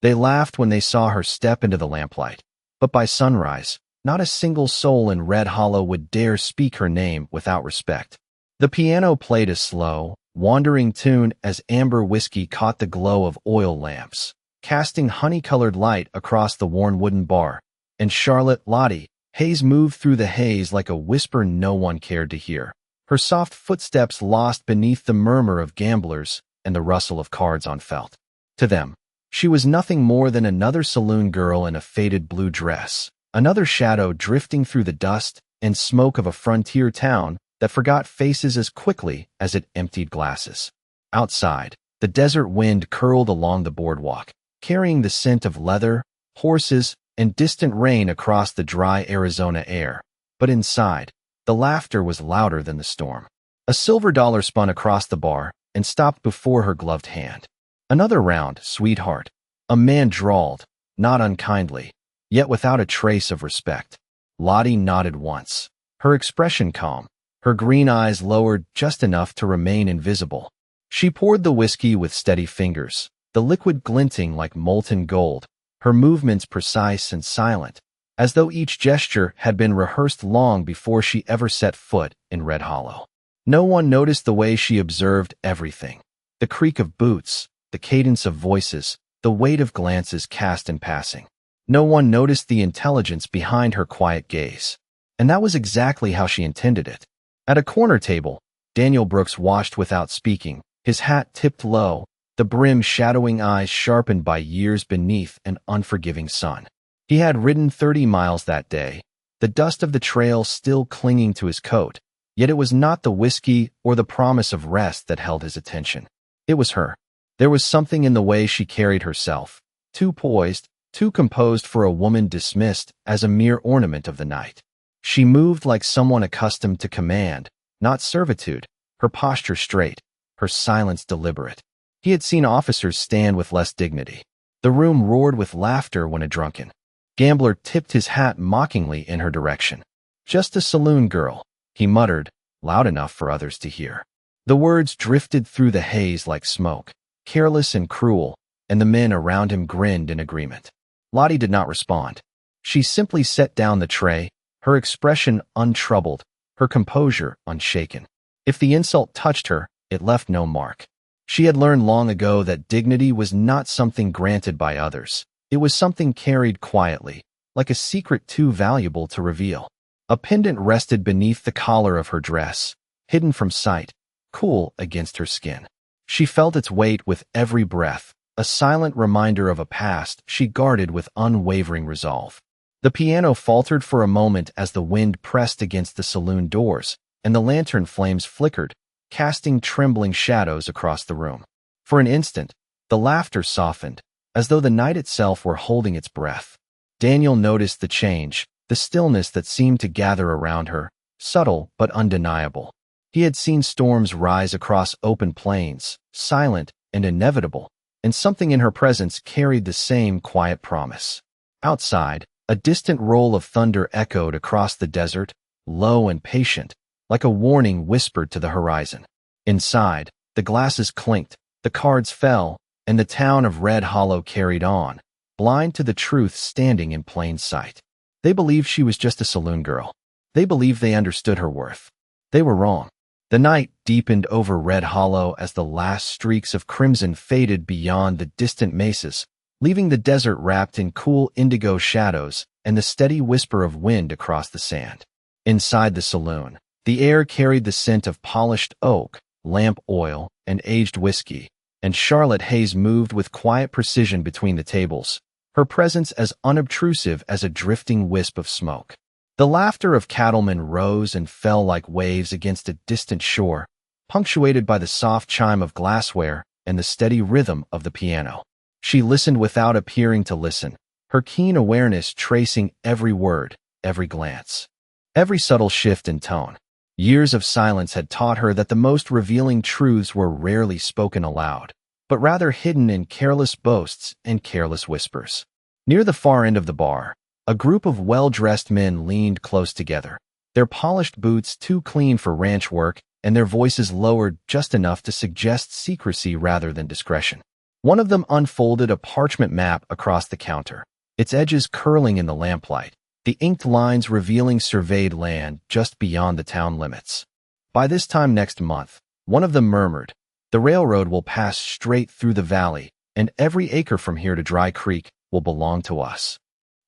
They laughed when they saw her step into the lamplight. But by sunrise, not a single soul in Red Hollow would dare speak her name without respect. The piano played a slow, wandering tune as amber whiskey caught the glow of oil lamps, casting honey-colored light across the worn wooden bar. And Charlotte, Lottie, Hayes moved through the haze like a whisper no one cared to hear, her soft footsteps lost beneath the murmur of gamblers and the rustle of cards on felt. To them, she was nothing more than another saloon girl in a faded blue dress, another shadow drifting through the dust and smoke of a frontier town that forgot faces as quickly as it emptied glasses. Outside, the desert wind curled along the boardwalk, carrying the scent of leather, horses, and distant rain across the dry Arizona air. But inside, the laughter was louder than the storm. A silver dollar spun across the bar and stopped before her gloved hand. "Another round, sweetheart," a man drawled, not unkindly, yet without a trace of respect. Lottie nodded once, her expression calm, her green eyes lowered just enough to remain invisible. She poured the whiskey with steady fingers, the liquid glinting like molten gold, her movements precise and silent, as though each gesture had been rehearsed long before she ever set foot in Red Hollow. No one noticed the way she observed everything: the creak of boots, the cadence of voices, the weight of glances cast in passing. No one noticed the intelligence behind her quiet gaze. And that was exactly how she intended it. At a corner table, Daniel Brooks watched without speaking, his hat tipped low, the brim shadowing eyes sharpened by years beneath an unforgiving sun. He had ridden 30 miles that day, the dust of the trail still clinging to his coat, yet it was not the whiskey or the promise of rest that held his attention. It was her. There was something in the way she carried herself, too poised, too composed for a woman dismissed as a mere ornament of the night. She moved like someone accustomed to command, not servitude, her posture straight, her silence deliberate. He had seen officers stand with less dignity. The room roared with laughter when a drunken gambler tipped his hat mockingly in her direction. "Just a saloon girl," he muttered, loud enough for others to hear. The words drifted through the haze like smoke, careless and cruel, and the men around him grinned in agreement. Lottie did not respond. She simply set down the tray, her expression untroubled, her composure unshaken. If the insult touched her, it left no mark. She had learned long ago that dignity was not something granted by others. It was something carried quietly, like a secret too valuable to reveal. A pendant rested beneath the collar of her dress, hidden from sight, cool against her skin. She felt its weight with every breath, a silent reminder of a past she guarded with unwavering resolve. The piano faltered for a moment as the wind pressed against the saloon doors, and the lantern flames flickered, casting trembling shadows across the room. For an instant, the laughter softened, as though the night itself were holding its breath. Daniel noticed the change, the stillness that seemed to gather around her, subtle but undeniable. He had seen storms rise across open plains, silent and inevitable, and something in her presence carried the same quiet promise. Outside, a distant roll of thunder echoed across the desert, low and patient, like a warning whispered to the horizon. Inside, the glasses clinked, the cards fell, and the town of Red Hollow carried on, blind to the truth standing in plain sight. They believed she was just a saloon girl. They believed they understood her worth. They were wrong. The night deepened over Red Hollow as the last streaks of crimson faded beyond the distant mesas, leaving the desert wrapped in cool indigo shadows and the steady whisper of wind across the sand. Inside the saloon, the air carried the scent of polished oak, lamp oil, and aged whiskey, and Charlotte Hayes moved with quiet precision between the tables, her presence as unobtrusive as a drifting wisp of smoke. The laughter of cattlemen rose and fell like waves against a distant shore, punctuated by the soft chime of glassware and the steady rhythm of the piano. She listened without appearing to listen, her keen awareness tracing every word, every glance, every subtle shift in tone. Years of silence had taught her that the most revealing truths were rarely spoken aloud, but rather hidden in careless boasts and careless whispers. Near the far end of the bar, a group of well-dressed men leaned close together, their polished boots too clean for ranch work and their voices lowered just enough to suggest secrecy rather than discretion. One of them unfolded a parchment map across the counter, its edges curling in the lamplight, the inked lines revealing surveyed land just beyond the town limits. By this time next month, one of them murmured, "The railroad will pass straight through the valley, and every acre from here to Dry Creek will belong to us."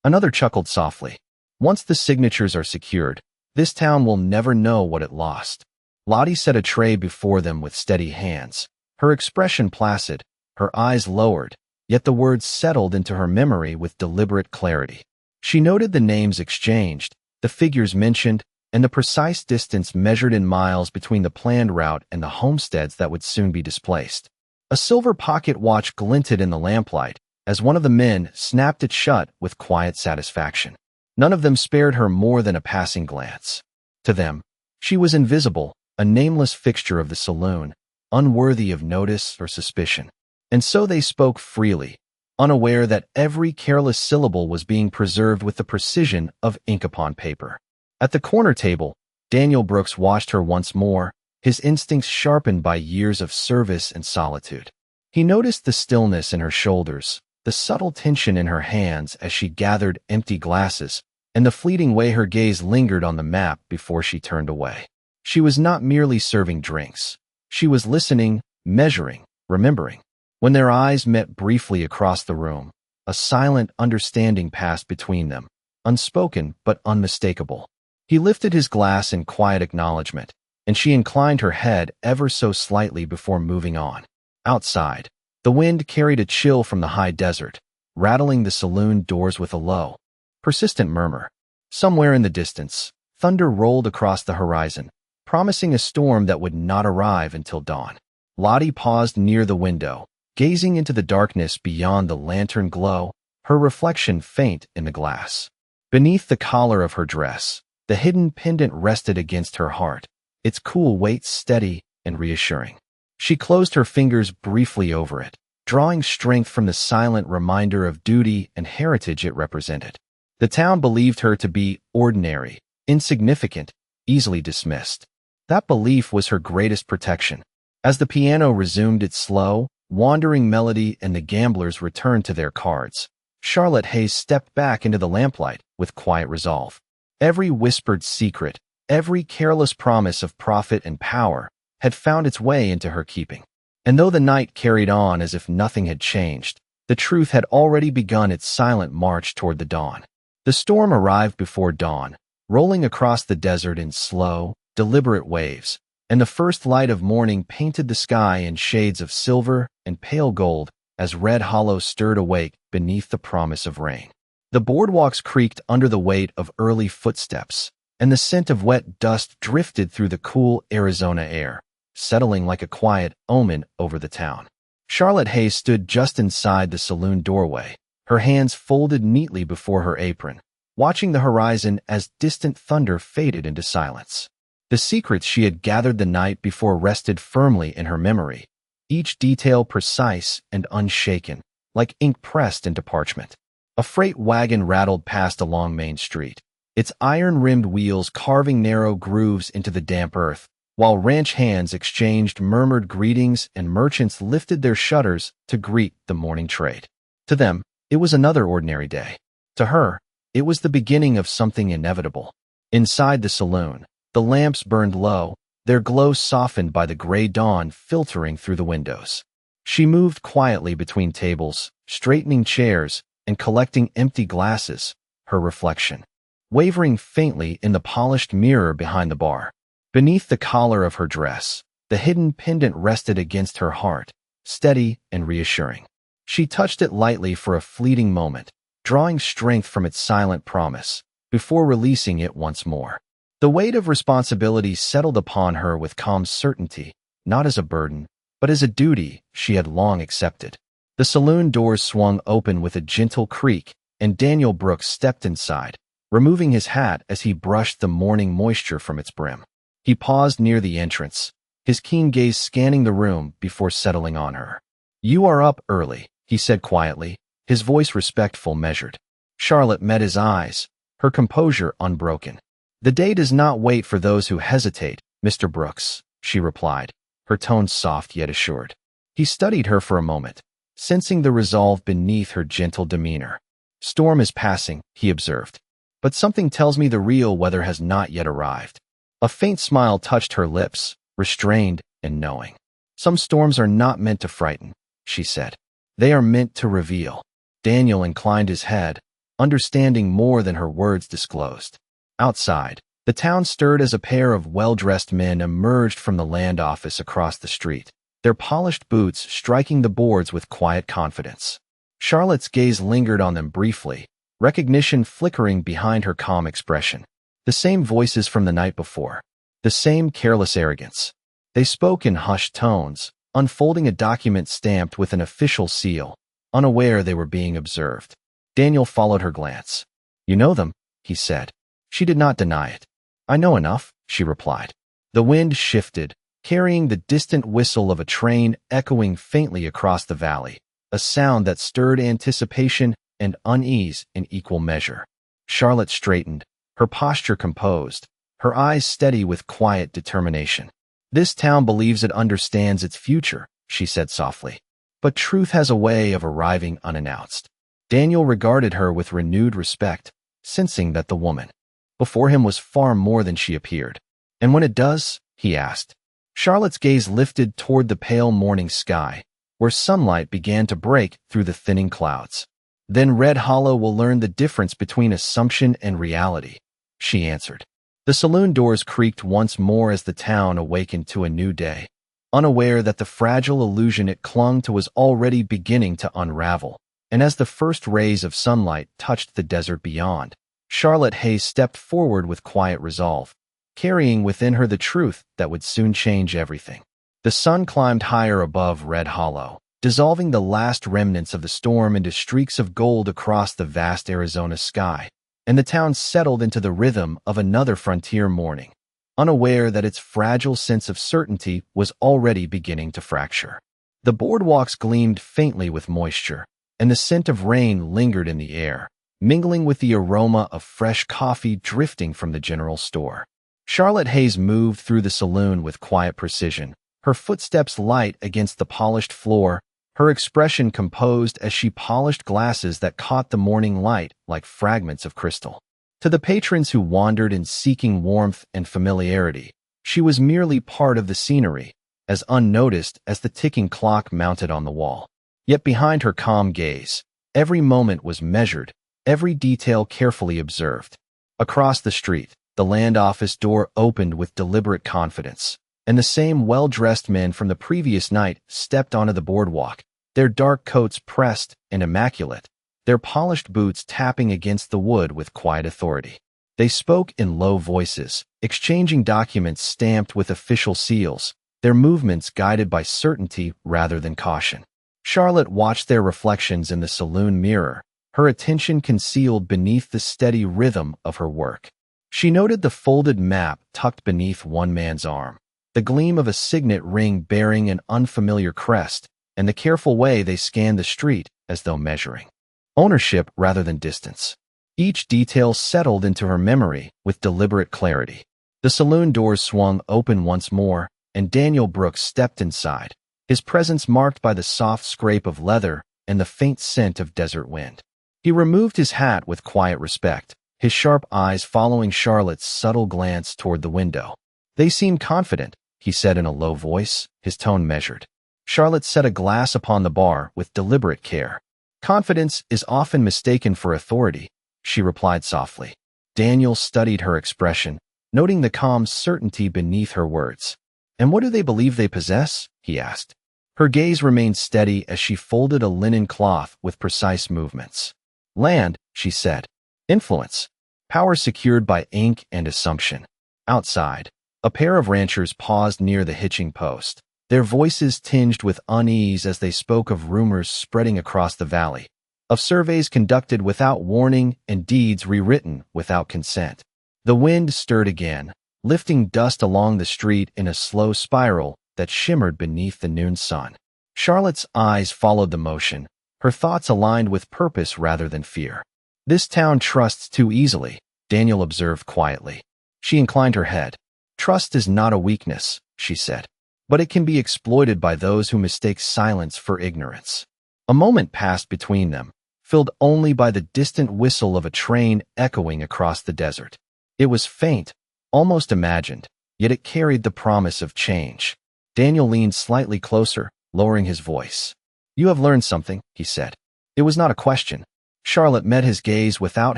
Another chuckled softly. "Once the signatures are secured, this town will never know what it lost." Lottie set a tray before them with steady hands, her expression placid, her eyes lowered, yet the words settled into her memory with deliberate clarity. She noted the names exchanged, the figures mentioned, and the precise distance measured in miles between the planned route and the homesteads that would soon be displaced. A silver pocket watch glinted in the lamplight as one of the men snapped it shut with quiet satisfaction. None of them spared her more than a passing glance. To them, she was invisible, a nameless fixture of the saloon, unworthy of notice or suspicion. And so they spoke freely, unaware that every careless syllable was being preserved with the precision of ink upon paper. At the corner table, Daniel Brooks watched her once more, his instincts sharpened by years of service and solitude. He noticed the stillness in her shoulders, the subtle tension in her hands as she gathered empty glasses, and the fleeting way her gaze lingered on the map before she turned away. She was not merely serving drinks. She was listening, measuring, remembering. When their eyes met briefly across the room, a silent understanding passed between them, unspoken but unmistakable. He lifted his glass in quiet acknowledgement, and she inclined her head ever so slightly before moving on. Outside, the wind carried a chill from the high desert, rattling the saloon doors with a low, persistent murmur. Somewhere in the distance, thunder rolled across the horizon, promising a storm that would not arrive until dawn. Lottie paused near the window, gazing into the darkness beyond the lantern glow, her reflection faint in the glass. Beneath the collar of her dress, the hidden pendant rested against her heart, its cool weight steady and reassuring. She closed her fingers briefly over it, drawing strength from the silent reminder of duty and heritage it represented. The town believed her to be ordinary, insignificant, easily dismissed. That belief was her greatest protection. As the piano resumed its slow, wandering melody and the gamblers returned to their cards, Charlotte Hayes stepped back into the lamplight with quiet resolve. Every whispered secret, every careless promise of profit and power had found its way into her keeping. And though the night carried on as if nothing had changed, the truth had already begun its silent march toward the dawn. The storm arrived before dawn, rolling across the desert in slow, deliberate waves, and the first light of morning painted the sky in shades of silver and pale gold as Red Hollow stirred awake beneath the promise of rain. The boardwalks creaked under the weight of early footsteps, and the scent of wet dust drifted through the cool Arizona air, settling like a quiet omen over the town. Charlotte Hayes stood just inside the saloon doorway, her hands folded neatly before her apron, watching the horizon as distant thunder faded into silence. The secrets she had gathered the night before rested firmly in her memory, each detail precise and unshaken, like ink pressed into parchment. A freight wagon rattled past along Main Street, its iron-rimmed wheels carving narrow grooves into the damp earth, while ranch hands exchanged murmured greetings and merchants lifted their shutters to greet the morning trade. To them, it was another ordinary day. To her, it was the beginning of something inevitable. Inside the saloon, the lamps burned low, their glow softened by the gray dawn filtering through the windows. She moved quietly between tables, straightening chairs, and collecting empty glasses, her reflection, wavering faintly in the polished mirror behind the bar. Beneath the collar of her dress, the hidden pendant rested against her heart, steady and reassuring. She touched it lightly for a fleeting moment, drawing strength from its silent promise, before releasing it once more. The weight of responsibility settled upon her with calm certainty, not as a burden, but as a duty she had long accepted. The saloon doors swung open with a gentle creak, and Daniel Brooks stepped inside, removing his hat as he brushed the morning moisture from its brim. He paused near the entrance, his keen gaze scanning the room before settling on her. "You are up early," he said quietly, his voice respectful, measured. Charlotte met his eyes, her composure unbroken. "The day does not wait for those who hesitate, Mr. Brooks," she replied, her tone soft yet assured. He studied her for a moment, sensing the resolve beneath her gentle demeanor. Storm is passing, he observed. But something tells me the real weather has not yet arrived. A faint smile touched her lips, restrained and knowing. Some storms are not meant to frighten, she said. They are meant to reveal. Daniel inclined his head, understanding more than her words disclosed. Outside, the town stirred as a pair of well-dressed men emerged from the land office across the street, their polished boots striking the boards with quiet confidence. Charlotte's gaze lingered on them briefly, recognition flickering behind her calm expression. The same voices from the night before, the same careless arrogance. They spoke in hushed tones, unfolding a document stamped with an official seal, unaware they were being observed. Daniel followed her glance. "You know them," he said. She did not deny it. "I know enough," she replied. The wind shifted, carrying the distant whistle of a train echoing faintly across the valley, a sound that stirred anticipation and unease in equal measure. Charlotte straightened, her posture composed, her eyes steady with quiet determination. "This town believes it understands its future," she said softly. "But truth has a way of arriving unannounced." Daniel regarded her with renewed respect, sensing that the woman before him was far more than she appeared. "And when it does?" he asked. Charlotte's gaze lifted toward the pale morning sky, where sunlight began to break through the thinning clouds. "Then Red Hollow will learn the difference between assumption and reality," she answered. The saloon doors creaked once more as the town awakened to a new day, unaware that the fragile illusion it clung to was already beginning to unravel. And as the first rays of sunlight touched the desert beyond, Charlotte Hayes stepped forward with quiet resolve, carrying within her the truth that would soon change everything. The sun climbed higher above Red Hollow, dissolving the last remnants of the storm into streaks of gold across the vast Arizona sky, and the town settled into the rhythm of another frontier morning, unaware that its fragile sense of certainty was already beginning to fracture. The boardwalks gleamed faintly with moisture, and the scent of rain lingered in the air, mingling with the aroma of fresh coffee drifting from the general store. Charlotte Hayes moved through the saloon with quiet precision, her footsteps light against the polished floor, her expression composed as she polished glasses that caught the morning light like fragments of crystal. To the patrons who wandered in seeking warmth and familiarity, she was merely part of the scenery, as unnoticed as the ticking clock mounted on the wall. Yet behind her calm gaze, every moment was measured, every detail carefully observed. Across the street, the land office door opened with deliberate confidence, and the same well-dressed men from the previous night stepped onto the boardwalk, their dark coats pressed and immaculate, their polished boots tapping against the wood with quiet authority. They spoke in low voices, exchanging documents stamped with official seals, their movements guided by certainty rather than caution. Charlotte watched their reflections in the saloon mirror, her attention concealed beneath the steady rhythm of her work. She noted the folded map tucked beneath one man's arm, the gleam of a signet ring bearing an unfamiliar crest, and the careful way they scanned the street as though measuring ownership rather than distance. Each detail settled into her memory with deliberate clarity. The saloon doors swung open once more, and Daniel Brooks stepped inside, his presence marked by the soft scrape of leather and the faint scent of desert wind. He removed his hat with quiet respect, his sharp eyes following Charlotte's subtle glance toward the window. "They seem confident," he said in a low voice, his tone measured. Charlotte set a glass upon the bar with deliberate care. "Confidence is often mistaken for authority," she replied softly. Daniel studied her expression, noting the calm certainty beneath her words. "And what do they believe they possess?" he asked. Her gaze remained steady as she folded a linen cloth with precise movements. "Land," she said. "Influence. Power secured by ink and assumption." Outside, a pair of ranchers paused near the hitching post, their voices tinged with unease as they spoke of rumors spreading across the valley, of surveys conducted without warning and deeds rewritten without consent. The wind stirred again, lifting dust along the street in a slow spiral that shimmered beneath the noon sun. Charlotte's eyes followed the motion, her thoughts aligned with purpose rather than fear. "This town trusts too easily," Daniel observed quietly. She inclined her head. "Trust is not a weakness," she said, "but it can be exploited by those who mistake silence for ignorance." A moment passed between them, filled only by the distant whistle of a train echoing across the desert. It was faint, almost imagined, yet it carried the promise of change. Daniel leaned slightly closer, lowering his voice. "You have learned something," he said. It was not a question. Charlotte met his gaze without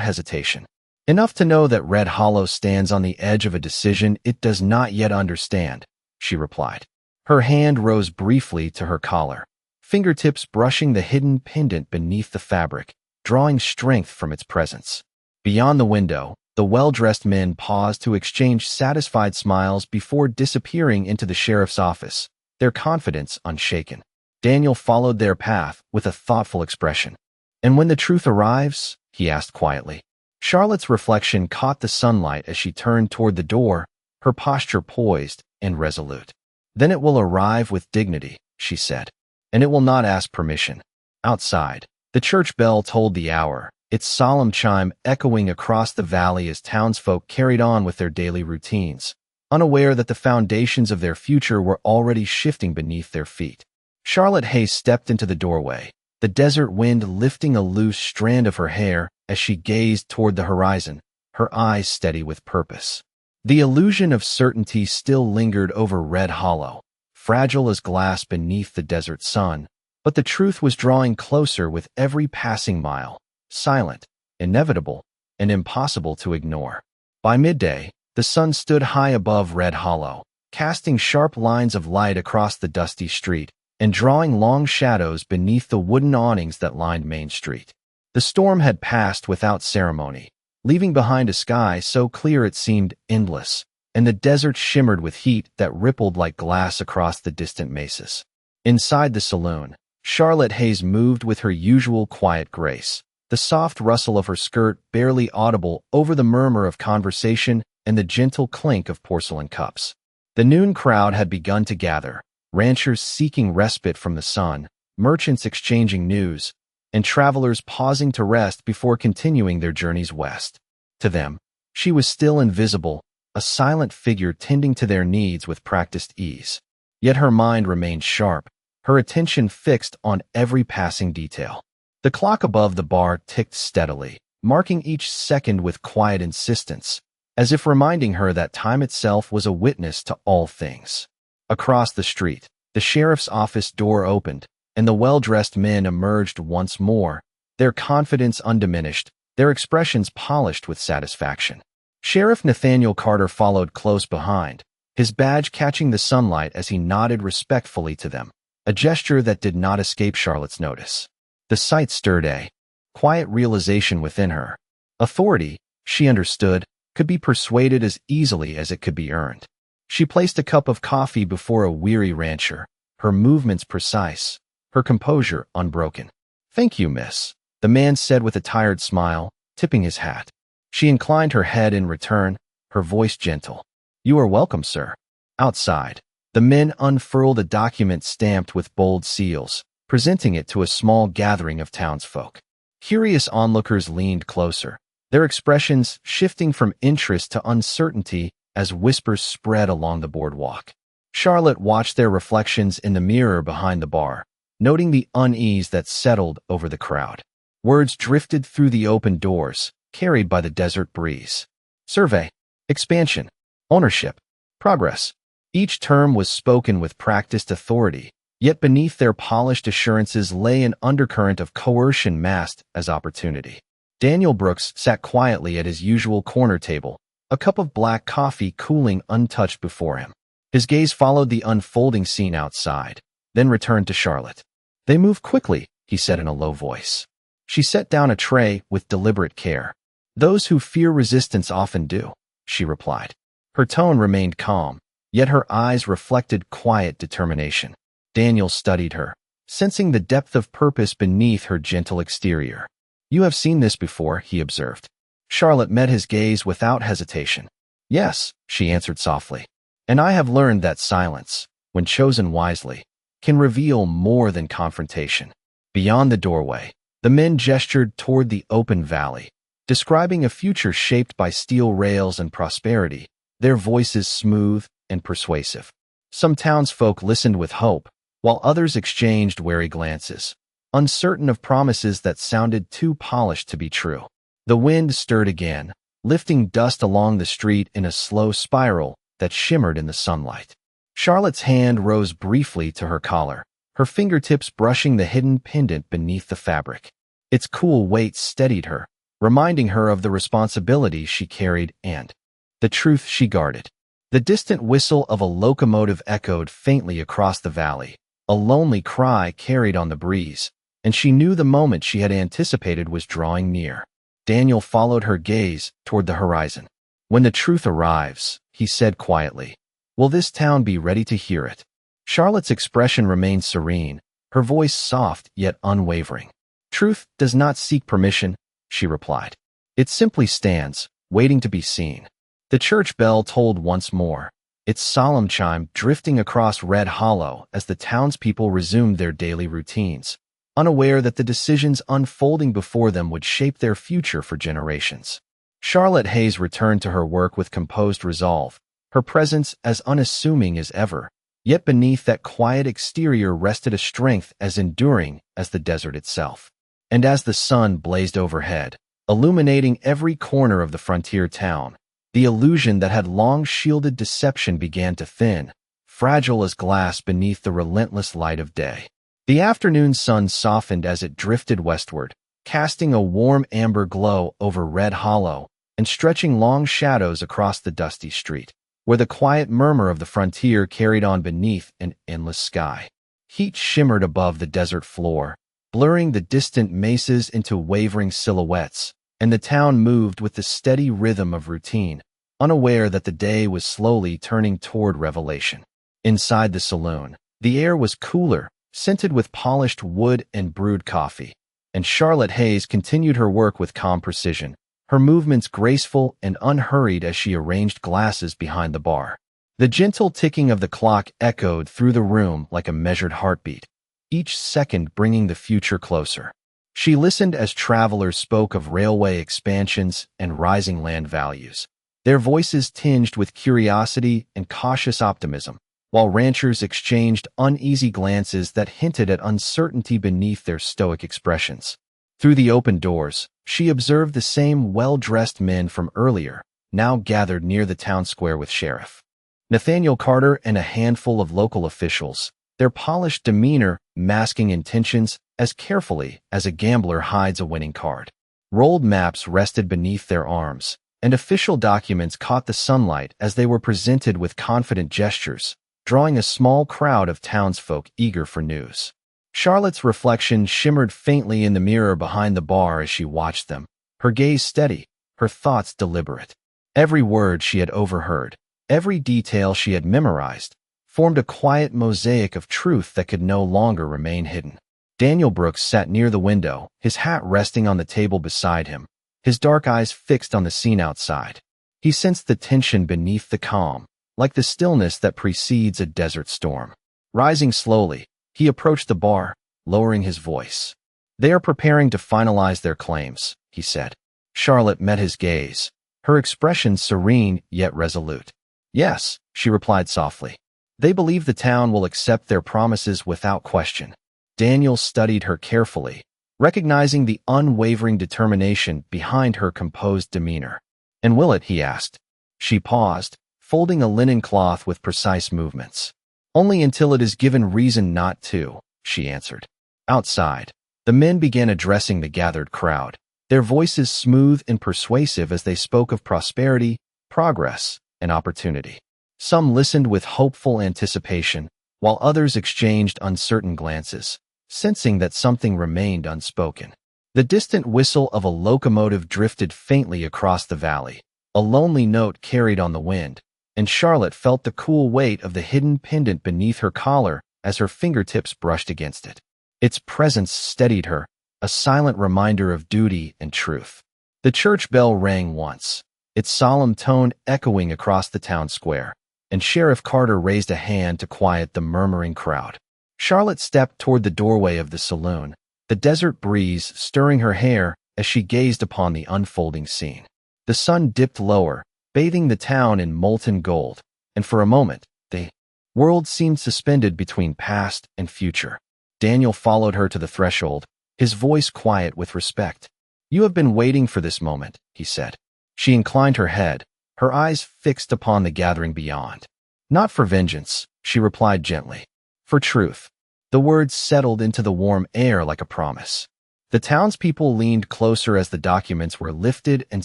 hesitation. "Enough to know that Red Hollow stands on the edge of a decision it does not yet understand," she replied. Her hand rose briefly to her collar, fingertips brushing the hidden pendant beneath the fabric, drawing strength from its presence. Beyond the window, the well-dressed men paused to exchange satisfied smiles before disappearing into the sheriff's office, their confidence unshaken. Daniel followed their path with a thoughtful expression. "And when the truth arrives?" he asked quietly. Charlotte's reflection caught the sunlight as she turned toward the door, her posture poised and resolute. "Then it will arrive with dignity," she said, "and it will not ask permission." Outside, the church bell tolled the hour, its solemn chime echoing across the valley as townsfolk carried on with their daily routines, unaware that the foundations of their future were already shifting beneath their feet. Charlotte Hayes stepped into the doorway, the desert wind lifting a loose strand of her hair as she gazed toward the horizon, her eyes steady with purpose. The illusion of certainty still lingered over Red Hollow, fragile as glass beneath the desert sun, but the truth was drawing closer with every passing mile, silent, inevitable, and impossible to ignore. By midday, the sun stood high above Red Hollow, casting sharp lines of light across the dusty street and drawing long shadows beneath the wooden awnings that lined Main Street. The storm had passed without ceremony, leaving behind a sky so clear it seemed endless, and the desert shimmered with heat that rippled like glass across the distant mesas. Inside the saloon, Charlotte Hayes moved with her usual quiet grace, the soft rustle of her skirt barely audible over the murmur of conversation and the gentle clink of porcelain cups. The noon crowd had begun to gather, ranchers seeking respite from the sun, merchants exchanging news, and travelers pausing to rest before continuing their journeys west. To them, she was still invisible, a silent figure tending to their needs with practiced ease. Yet her mind remained sharp, her attention fixed on every passing detail. The clock above the bar ticked steadily, marking each second with quiet insistence, as if reminding her that time itself was a witness to all things. Across the street, the sheriff's office door opened, and the well-dressed men emerged once more, their confidence undiminished, their expressions polished with satisfaction. Sheriff Nathaniel Carter followed close behind, his badge catching the sunlight as he nodded respectfully to them, a gesture that did not escape Charlotte's notice. The sight stirred a quiet realization within her. Authority, she understood, could be persuaded as easily as it could be earned. She placed a cup of coffee before a weary rancher, her movements precise, her composure unbroken. "Thank you, miss," the man said with a tired smile, tipping his hat. She inclined her head in return, her voice gentle. "You are welcome, sir." Outside, the men unfurled a document stamped with bold seals, presenting it to a small gathering of townsfolk. Curious onlookers leaned closer, their expressions shifting from interest to uncertainty as whispers spread along the boardwalk. Charlotte watched their reflections in the mirror behind the bar, noting the unease that settled over the crowd. Words drifted through the open doors, carried by the desert breeze. Survey, expansion, ownership, progress. Each term was spoken with practiced authority, yet beneath their polished assurances lay an undercurrent of coercion masked as opportunity. Daniel Brooks sat quietly at his usual corner table, a cup of black coffee cooling untouched before him. His gaze followed the unfolding scene outside, then returned to Charlotte. "They move quickly," he said in a low voice. She set down a tray with deliberate care. "Those who fear resistance often do," she replied. Her tone remained calm, yet her eyes reflected quiet determination. Daniel studied her, sensing the depth of purpose beneath her gentle exterior. "You have seen this before," he observed. Charlotte met his gaze without hesitation. "Yes," she answered softly. "And I have learned that silence, when chosen wisely, can reveal more than confrontation." Beyond the doorway, the men gestured toward the open valley, describing a future shaped by steel rails and prosperity, their voices smooth and persuasive. Some townsfolk listened with hope, while others exchanged wary glances, uncertain of promises that sounded too polished to be true. The wind stirred again, lifting dust along the street in a slow spiral that shimmered in the sunlight. Charlotte's hand rose briefly to her collar, her fingertips brushing the hidden pendant beneath the fabric. Its cool weight steadied her, reminding her of the responsibility she carried and the truth she guarded. The distant whistle of a locomotive echoed faintly across the valley, a lonely cry carried on the breeze, and she knew the moment she had anticipated was drawing near. Daniel followed her gaze toward the horizon. "When the truth arrives," he said quietly, "will this town be ready to hear it?" Charlotte's expression remained serene, her voice soft yet unwavering. "Truth does not seek permission," she replied. "It simply stands, waiting to be seen." The church bell tolled once more, its solemn chime drifting across Red Hollow as the townspeople resumed their daily routines, unaware that the decisions unfolding before them would shape their future for generations. Charlotte Hayes returned to her work with composed resolve, her presence as unassuming as ever, yet beneath that quiet exterior rested a strength as enduring as the desert itself. And as the sun blazed overhead, illuminating every corner of the frontier town, the illusion that had long shielded deception began to thin, fragile as glass beneath the relentless light of day. The afternoon sun softened as it drifted westward, casting a warm amber glow over Red Hollow and stretching long shadows across the dusty street, where the quiet murmur of the frontier carried on beneath an endless sky. Heat shimmered above the desert floor, blurring the distant mesas into wavering silhouettes, and the town moved with the steady rhythm of routine, unaware that the day was slowly turning toward revelation. Inside the saloon, the air was cooler, scented with polished wood and brewed coffee, and Charlotte Hayes continued her work with calm precision, her movements graceful and unhurried as she arranged glasses behind the bar. The gentle ticking of the clock echoed through the room like a measured heartbeat, each second bringing the future closer. She listened as travelers spoke of railway expansions and rising land values, their voices tinged with curiosity and cautious optimism, while ranchers exchanged uneasy glances that hinted at uncertainty beneath their stoic expressions. Through the open doors, she observed the same well-dressed men from earlier, now gathered near the town square with Sheriff Nathaniel Carter and a handful of local officials, their polished demeanor masking intentions as carefully as a gambler hides a winning card. Rolled maps rested beneath their arms, and official documents caught the sunlight as they were presented with confident gestures, drawing a small crowd of townsfolk eager for news. Charlotte's reflection shimmered faintly in the mirror behind the bar as she watched them, her gaze steady, her thoughts deliberate. Every word she had overheard, every detail she had memorized, formed a quiet mosaic of truth that could no longer remain hidden. Daniel Brooks sat near the window, his hat resting on the table beside him, his dark eyes fixed on the scene outside. He sensed the tension beneath the calm, like the stillness that precedes a desert storm. Rising slowly, he approached the bar, lowering his voice. "They are preparing to finalize their claims," he said. Charlotte met his gaze, her expression serene yet resolute. "Yes," she replied softly. "They believe the town will accept their promises without question." Daniel studied her carefully, recognizing the unwavering determination behind her composed demeanor. "And will it?" he asked. She paused, folding a linen cloth with precise movements. "Only until it is given reason not to," she answered. Outside, the men began addressing the gathered crowd, their voices smooth and persuasive as they spoke of prosperity, progress, and opportunity. Some listened with hopeful anticipation, while others exchanged uncertain glances, sensing that something remained unspoken. The distant whistle of a locomotive drifted faintly across the valley, a lonely note carried on the wind, and Charlotte felt the cool weight of the hidden pendant beneath her collar as her fingertips brushed against it. Its presence steadied her, a silent reminder of duty and truth. The church bell rang once, its solemn tone echoing across the town square, and Sheriff Carter raised a hand to quiet the murmuring crowd. Charlotte stepped toward the doorway of the saloon, the desert breeze stirring her hair as she gazed upon the unfolding scene. The sun dipped lower, bathing the town in molten gold, and for a moment, the world seemed suspended between past and future. Daniel followed her to the threshold, his voice quiet with respect. "You have been waiting for this moment," he said. She inclined her head, her eyes fixed upon the gathering beyond. "Not for vengeance," she replied gently. "For truth." The words settled into the warm air like a promise. The townspeople leaned closer as the documents were lifted and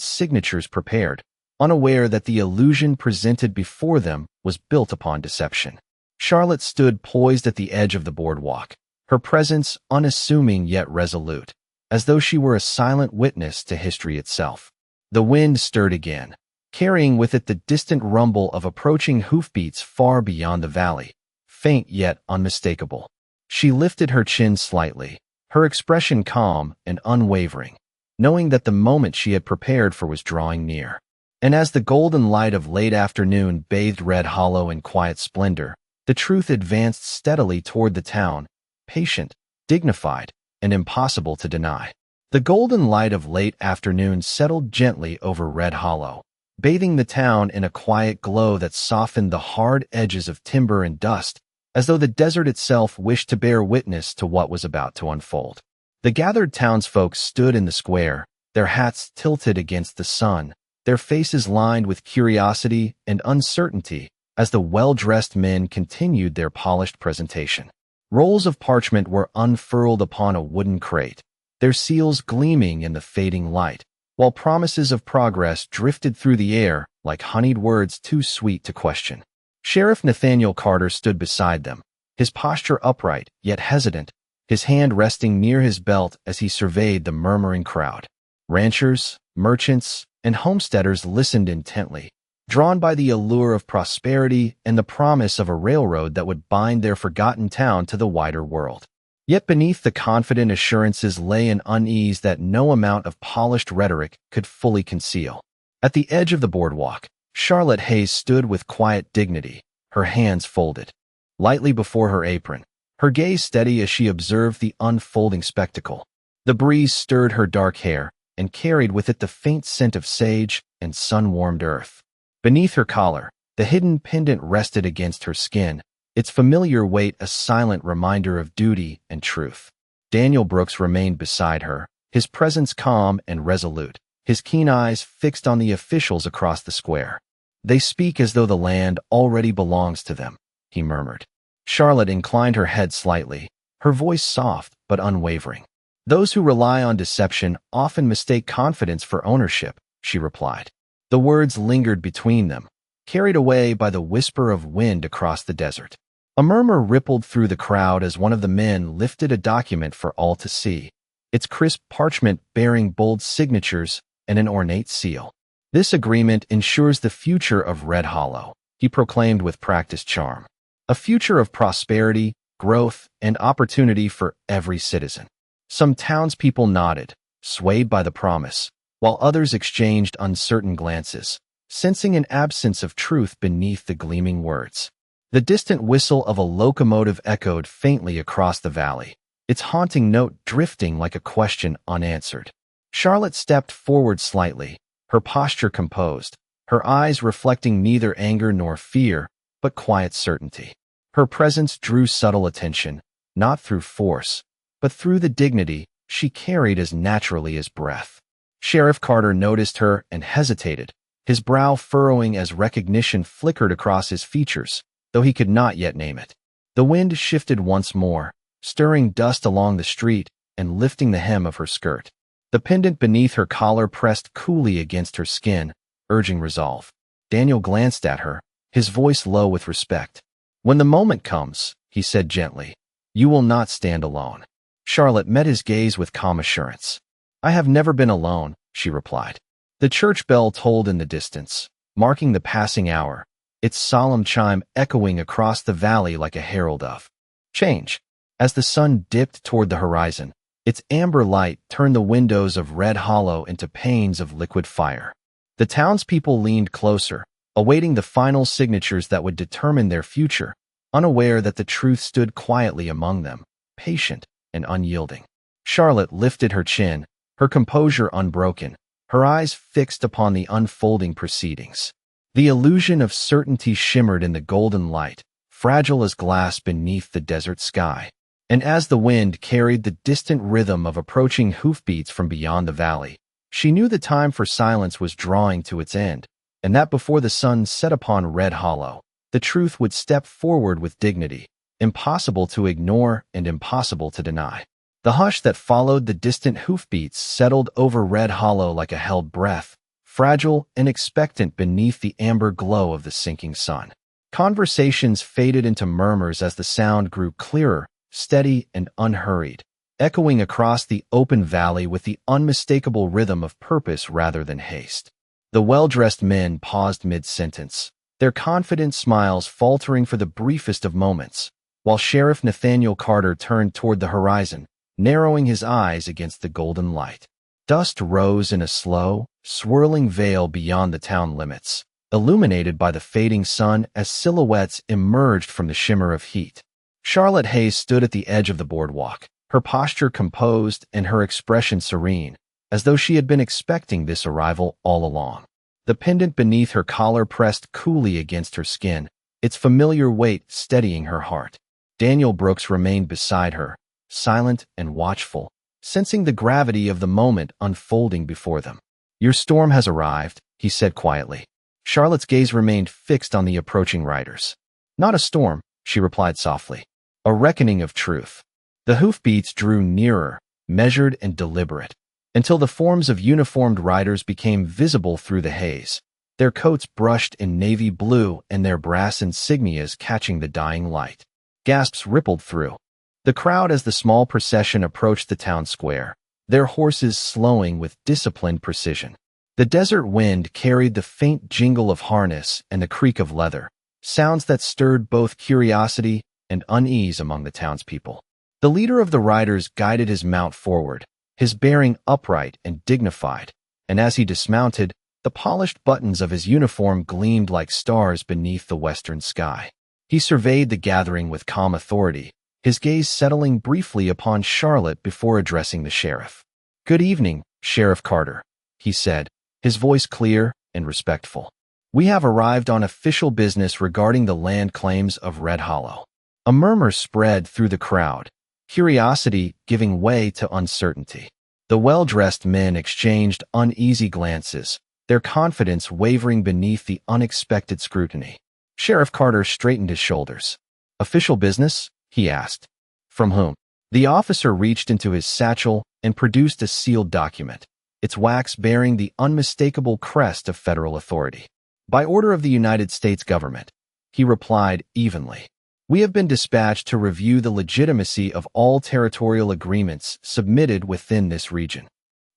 signatures prepared, unaware that the illusion presented before them was built upon deception. Charlotte stood poised at the edge of the boardwalk, her presence unassuming yet resolute, as though she were a silent witness to history itself. The wind stirred again, carrying with it the distant rumble of approaching hoofbeats far beyond the valley, faint yet unmistakable. She lifted her chin slightly, her expression calm and unwavering, knowing that the moment she had prepared for was drawing near. And as the golden light of late afternoon bathed Red Hollow in quiet splendor, the truth advanced steadily toward the town, patient, dignified, and impossible to deny. The golden light of late afternoon settled gently over Red Hollow, bathing the town in a quiet glow that softened the hard edges of timber and dust, as though the desert itself wished to bear witness to what was about to unfold. The gathered townsfolk stood in the square, their hats tilted against the sun, their faces lined with curiosity and uncertainty as the well-dressed men continued their polished presentation. Rolls of parchment were unfurled upon a wooden crate, their seals gleaming in the fading light, while promises of progress drifted through the air like honeyed words too sweet to question. Sheriff Nathaniel Carter stood beside them, his posture upright yet hesitant, his hand resting near his belt as he surveyed the murmuring crowd. Ranchers, merchants, and homesteaders listened intently, drawn by the allure of prosperity and the promise of a railroad that would bind their forgotten town to the wider world. Yet beneath the confident assurances lay an unease that no amount of polished rhetoric could fully conceal. At the edge of the boardwalk, Charlotte Hayes stood with quiet dignity, her hands folded, lightly before her apron, her gaze steady as she observed the unfolding spectacle. The breeze stirred her dark hair and carried with it the faint scent of sage and sun-warmed earth. Beneath her collar, the hidden pendant rested against her skin, its familiar weight a silent reminder of duty and truth. Daniel Brooks remained beside her, his presence calm and resolute, his keen eyes fixed on the officials across the square. "They speak as though the land already belongs to them," he murmured. Charlotte inclined her head slightly, her voice soft but unwavering. "Those who rely on deception often mistake confidence for ownership," she replied. The words lingered between them, carried away by the whisper of wind across the desert. A murmur rippled through the crowd as one of the men lifted a document for all to see, its crisp parchment bearing bold signatures and an ornate seal. "This agreement ensures the future of Red Hollow," he proclaimed with practiced charm. "A future of prosperity, growth, and opportunity for every citizen." Some townspeople nodded, swayed by the promise, while others exchanged uncertain glances, sensing an absence of truth beneath the gleaming words. The distant whistle of a locomotive echoed faintly across the valley, its haunting note drifting like a question unanswered. Charlotte stepped forward slightly, her posture composed, her eyes reflecting neither anger nor fear, but quiet certainty. Her presence drew subtle attention, not through force, but through the dignity she carried as naturally as breath. Sheriff Carter noticed her and hesitated, his brow furrowing as recognition flickered across his features, though he could not yet name it. The wind shifted once more, stirring dust along the street and lifting the hem of her skirt. The pendant beneath her collar pressed coolly against her skin, urging resolve. Daniel glanced at her, his voice low with respect. "When the moment comes," he said gently, "you will not stand alone." Charlotte met his gaze with calm assurance. "I have never been alone," she replied. The church bell tolled in the distance, marking the passing hour, its solemn chime echoing across the valley like a herald of change. As the sun dipped toward the horizon, its amber light turned the windows of Red Hollow into panes of liquid fire. The townspeople leaned closer, awaiting the final signatures that would determine their future, unaware that the truth stood quietly among them, patient and unyielding. Charlotte lifted her chin, her composure unbroken, her eyes fixed upon the unfolding proceedings. The illusion of certainty shimmered in the golden light, fragile as glass beneath the desert sky. And as the wind carried the distant rhythm of approaching hoofbeats from beyond the valley, she knew the time for silence was drawing to its end, and that before the sun set upon Red Hollow, the truth would step forward with dignity, impossible to ignore and impossible to deny. The hush that followed the distant hoofbeats settled over Red Hollow like a held breath, fragile and expectant beneath the amber glow of the sinking sun. Conversations faded into murmurs as the sound grew clearer, steady and unhurried, echoing across the open valley with the unmistakable rhythm of purpose rather than haste. The well-dressed men paused mid-sentence, their confident smiles faltering for the briefest of moments, while Sheriff Nathaniel Carter turned toward the horizon, narrowing his eyes against the golden light. Dust rose in a slow, swirling veil beyond the town limits, illuminated by the fading sun as silhouettes emerged from the shimmer of heat. Charlotte Hayes stood at the edge of the boardwalk, her posture composed and her expression serene, as though she had been expecting this arrival all along. The pendant beneath her collar pressed coolly against her skin, its familiar weight steadying her heart. Daniel Brooks remained beside her, silent and watchful, sensing the gravity of the moment unfolding before them. "Your storm has arrived," he said quietly. Charlotte's gaze remained fixed on the approaching riders. "Not a storm," she replied softly. "A reckoning of truth." The hoofbeats drew nearer, measured and deliberate, until the forms of uniformed riders became visible through the haze, their coats brushed in navy blue and their brass insignias catching the dying light. Gasps rippled through the crowd as the small procession approached the town square, their horses slowing with disciplined precision. The desert wind carried the faint jingle of harness and the creak of leather, sounds that stirred both curiosity and unease among the townspeople. The leader of the riders guided his mount forward, his bearing upright and dignified, and as he dismounted, the polished buttons of his uniform gleamed like stars beneath the western sky. He surveyed the gathering with calm authority, his gaze settling briefly upon Charlotte before addressing the sheriff. "Good evening, Sheriff Carter," he said, his voice clear and respectful. "We have arrived on official business regarding the land claims of Red Hollow." A murmur spread through the crowd, curiosity giving way to uncertainty. The well-dressed men exchanged uneasy glances, their confidence wavering beneath the unexpected scrutiny. Sheriff Carter straightened his shoulders. "Official business?" he asked. "From whom?" The officer reached into his satchel and produced a sealed document, its wax bearing the unmistakable crest of federal authority. "By order of the United States government," he replied evenly. "We have been dispatched to review the legitimacy of all territorial agreements submitted within this region."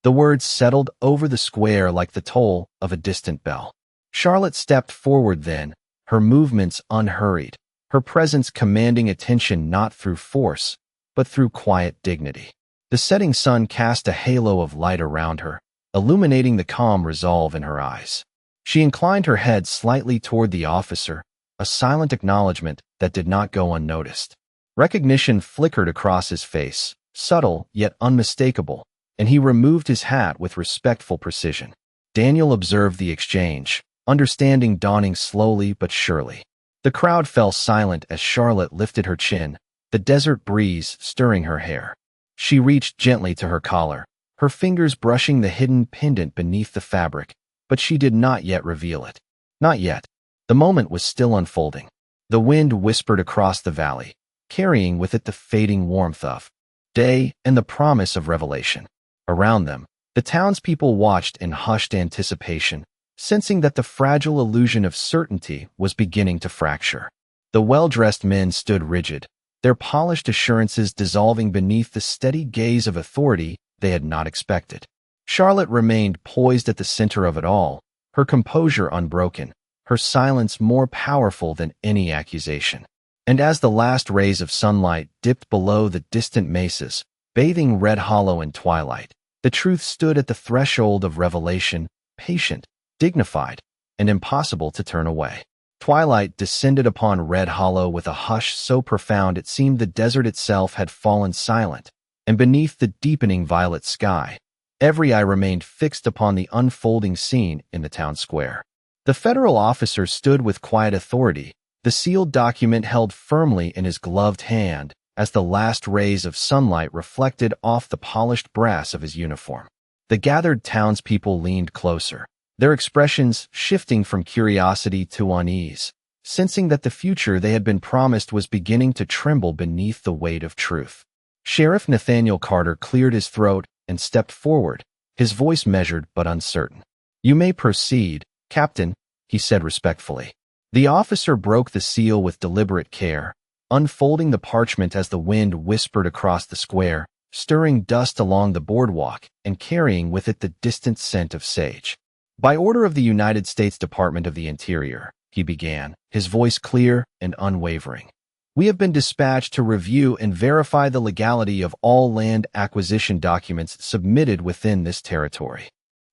The words settled over the square like the toll of a distant bell. Charlotte stepped forward then, her movements unhurried, her presence commanding attention not through force, but through quiet dignity. The setting sun cast a halo of light around her, illuminating the calm resolve in her eyes. She inclined her head slightly toward the officer, a silent acknowledgement that did not go unnoticed. Recognition flickered across his face, subtle yet unmistakable, and he removed his hat with respectful precision. Daniel observed the exchange, understanding dawning slowly but surely. The crowd fell silent as Charlotte lifted her chin, the desert breeze stirring her hair. She reached gently to her collar, her fingers brushing the hidden pendant beneath the fabric, but she did not yet reveal it. Not yet. The moment was still unfolding. The wind whispered across the valley, carrying with it the fading warmth of day and the promise of revelation. Around them, the townspeople watched in hushed anticipation, sensing that the fragile illusion of certainty was beginning to fracture. The well-dressed men stood rigid, their polished assurances dissolving beneath the steady gaze of authority they had not expected. Charlotte remained poised at the center of it all, her composure unbroken, her silence more powerful than any accusation. And as the last rays of sunlight dipped below the distant mesas, bathing Red Hollow in twilight, the truth stood at the threshold of revelation, patient, dignified, and impossible to turn away. Twilight descended upon Red Hollow with a hush so profound it seemed the desert itself had fallen silent, and beneath the deepening violet sky, every eye remained fixed upon the unfolding scene in the town square. The federal officer stood with quiet authority, the sealed document held firmly in his gloved hand, as the last rays of sunlight reflected off the polished brass of his uniform. The gathered townspeople leaned closer, their expressions shifting from curiosity to unease, sensing that the future they had been promised was beginning to tremble beneath the weight of truth. Sheriff Nathaniel Carter cleared his throat and stepped forward, his voice measured but uncertain. "You may proceed, Captain," he said respectfully. The officer broke the seal with deliberate care, unfolding the parchment as the wind whispered across the square, stirring dust along the boardwalk and carrying with it the distant scent of sage. "By order of the United States Department of the Interior," he began, his voice clear and unwavering, "we have been dispatched to review and verify the legality of all land acquisition documents submitted within this territory."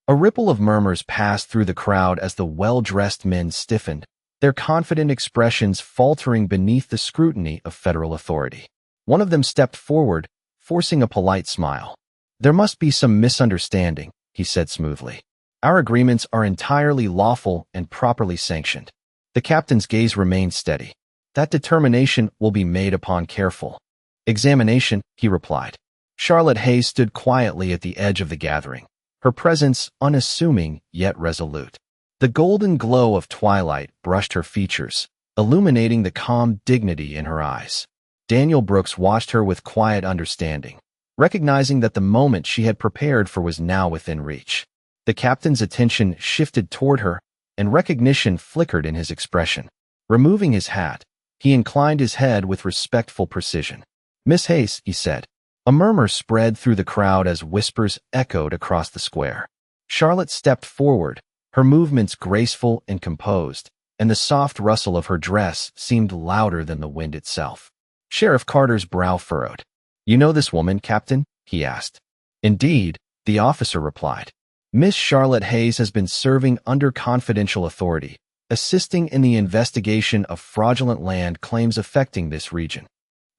A ripple of murmurs passed through the crowd as the well-dressed men stiffened, their confident expressions faltering beneath the scrutiny of federal authority. One of them stepped forward, forcing a polite smile. "There must be some misunderstanding," he said smoothly. "Our agreements are entirely lawful and properly sanctioned." The captain's gaze remained steady. "That determination will be made upon careful examination," he replied. Charlotte Hayes stood quietly at the edge of the gathering, her presence unassuming yet resolute. The golden glow of twilight brushed her features, illuminating the calm dignity in her eyes. Daniel Brooks watched her with quiet understanding, recognizing that the moment she had prepared for was now within reach. The captain's attention shifted toward her, and recognition flickered in his expression. Removing his hat, he inclined his head with respectful precision. "Miss Hayes," he said. A murmur spread through the crowd as whispers echoed across the square. Charlotte stepped forward, her movements graceful and composed, and the soft rustle of her dress seemed louder than the wind itself. Sheriff Carter's brow furrowed. "You know this woman, Captain?" he asked. "Indeed," the officer replied. "Miss Charlotte Hayes has been serving under confidential authority, assisting in the investigation of fraudulent land claims affecting this region."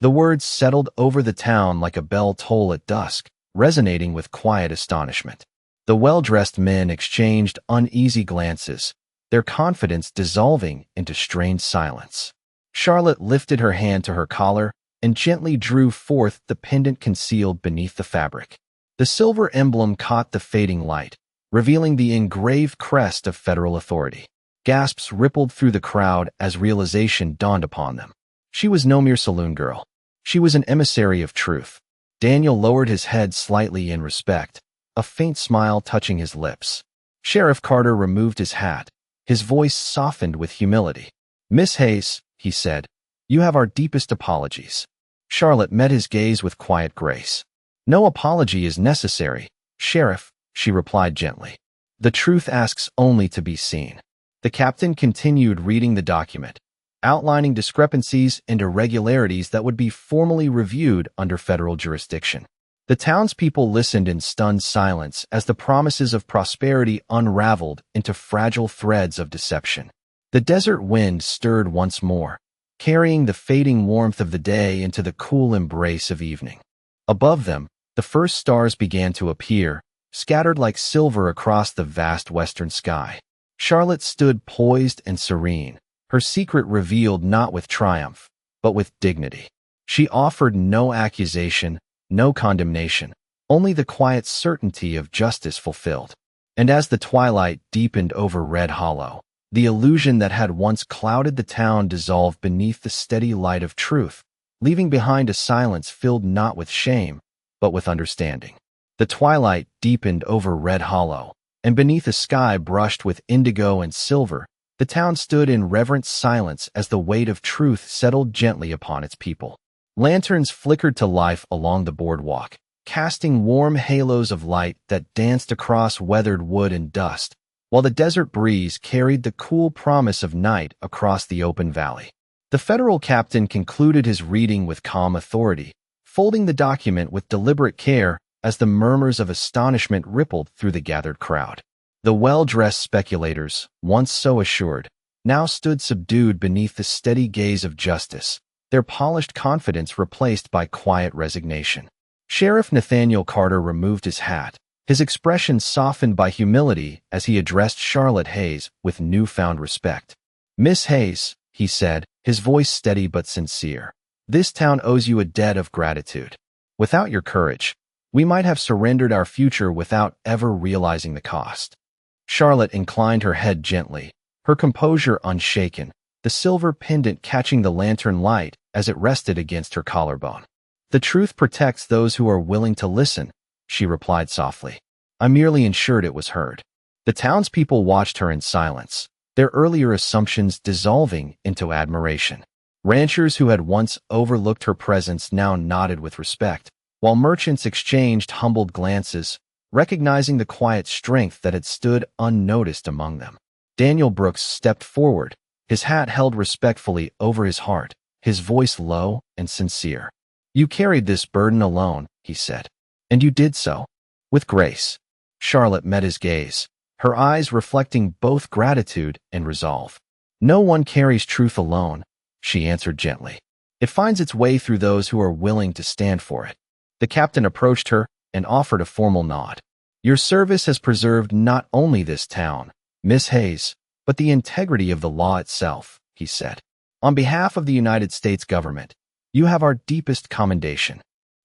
The words settled over the town like a bell toll at dusk, resonating with quiet astonishment. The well-dressed men exchanged uneasy glances, their confidence dissolving into strained silence. Charlotte lifted her hand to her collar and gently drew forth the pendant concealed beneath the fabric. The silver emblem caught the fading light, revealing the engraved crest of federal authority. Gasps rippled through the crowd as realization dawned upon them. She was no mere saloon girl. She was an emissary of truth. Daniel lowered his head slightly in respect, a faint smile touching his lips. Sheriff Carter removed his hat, his voice softened with humility. "Miss Hayes," he said, "you have our deepest apologies." Charlotte met his gaze with quiet grace. "No apology is necessary, Sheriff," she replied gently. "The truth asks only to be seen." The captain continued reading the document, outlining discrepancies and irregularities that would be formally reviewed under federal jurisdiction. The townspeople listened in stunned silence as the promises of prosperity unraveled into fragile threads of deception. The desert wind stirred once more, carrying the fading warmth of the day into the cool embrace of evening. Above them, the first stars began to appear, scattered like silver across the vast western sky. Charlotte stood poised and serene, her secret revealed not with triumph, but with dignity. She offered no accusation, no condemnation, only the quiet certainty of justice fulfilled. And as the twilight deepened over Red Hollow, the illusion that had once clouded the town dissolved beneath the steady light of truth, leaving behind a silence filled not with shame, but with understanding. The twilight deepened over Red Hollow, and beneath a sky brushed with indigo and silver, the town stood in reverent silence as the weight of truth settled gently upon its people. Lanterns flickered to life along the boardwalk, casting warm halos of light that danced across weathered wood and dust, while the desert breeze carried the cool promise of night across the open valley. The federal captain concluded his reading with calm authority, folding the document with deliberate care as the murmurs of astonishment rippled through the gathered crowd. The well-dressed speculators, once so assured, now stood subdued beneath the steady gaze of justice, their polished confidence replaced by quiet resignation. Sheriff Nathaniel Carter removed his hat, his expression softened by humility as he addressed Charlotte Hayes with newfound respect. "Miss Hayes," he said, his voice steady but sincere, This town owes you a debt of gratitude. Without your courage, we might have surrendered our future without ever realizing the cost. Charlotte inclined her head gently, her composure unshaken, the silver pendant catching the lantern light as it rested against her collarbone. The truth protects those who are willing to listen, she replied softly. I merely ensured it was heard. The townspeople watched her in silence, their earlier assumptions dissolving into admiration. Ranchers who had once overlooked her presence now nodded with respect, while merchants exchanged humbled glances, recognizing the quiet strength that had stood unnoticed among them. Daniel Brooks stepped forward, his hat held respectfully over his heart, his voice low and sincere. You carried this burden alone, he said. And you did so with grace. Charlotte met his gaze, her eyes reflecting both gratitude and resolve. No one carries truth alone, she answered gently. It finds its way through those who are willing to stand for it. The captain approached her and offered a formal nod. Your service has preserved not only this town, Miss Hayes, but the integrity of the law itself, he said. On behalf of the United States government, you have our deepest commendation.